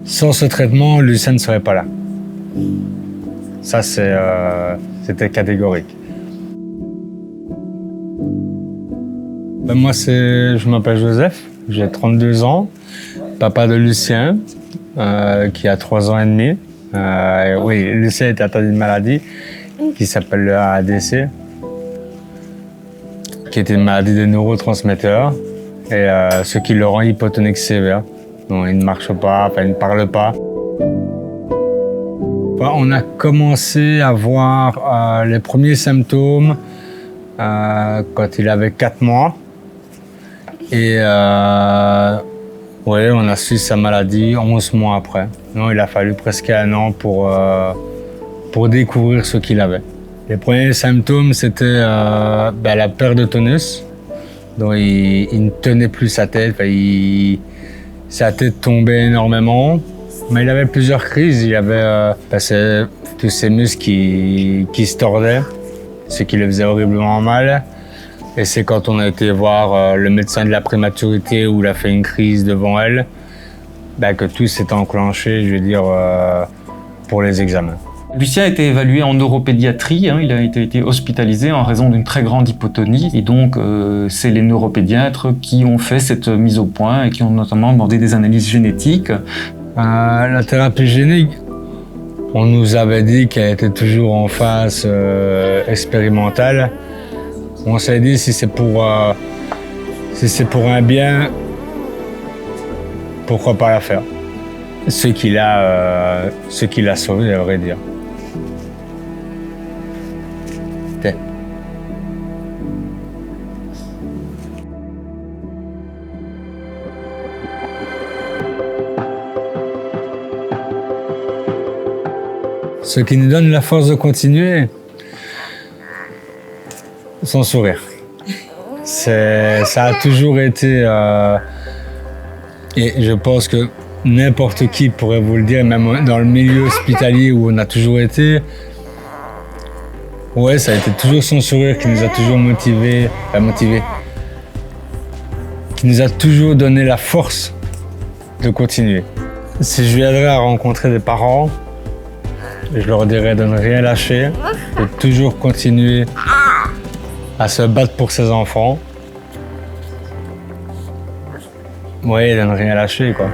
Sans ce traitement, Lucien ne serait pas là. Ça, c'était catégorique. Ben moi, je m'appelle Joseph, j'ai 32 ans, papa de Lucien, qui a 3 ans et demi. Oui, Lucien est atteint d'une maladie qui s'appelle le AADC, qui est une maladie des neurotransmetteurs, et ce qui le rend hypotonique sévère. Donc, il ne marche pas, enfin, il ne parle pas. On a commencé à voir les premiers symptômes quand il avait 4 mois. Et ouais, on a su sa maladie 11 mois après. Non, il a fallu presque 1 an pour découvrir ce qu'il avait. Les premiers symptômes, c'était la perte de tonus. Donc il ne tenait plus sa tête, sa tête tombait énormément. Mais il avait plusieurs crises. Il avait tous ses muscles qui se tordaient, ce qui le faisait horriblement mal. Et c'est quand on a été voir le médecin de la prématurité où il a fait une crise devant elle, que tout s'est enclenché, je veux dire, pour les examens. Lucien a été évalué en neuropédiatrie, il a été hospitalisé en raison d'une très grande hypotonie. Et donc, c'est les neuropédiatres qui ont fait cette mise au point et qui ont notamment demandé des analyses génétiques. La thérapie génique, on nous avait dit qu'elle était toujours en phase expérimentale. On s'est dit si c'est pour un bien, pourquoi pas la faire. Ce qui l'a sauvé, à vrai dire. Ce qui nous donne la force de continuer, son sourire. Ça a toujours été, et je pense que n'importe qui pourrait vous le dire, même dans le milieu hospitalier où on a toujours été, ouais, ça a été toujours son sourire qui nous a toujours motivés, qui nous a toujours donné la force de continuer. Si je viendrais à rencontrer des parents, je leur dirais de ne rien lâcher, de toujours continuer à se battre pour ses enfants. Oui, de ne rien lâcher, quoi.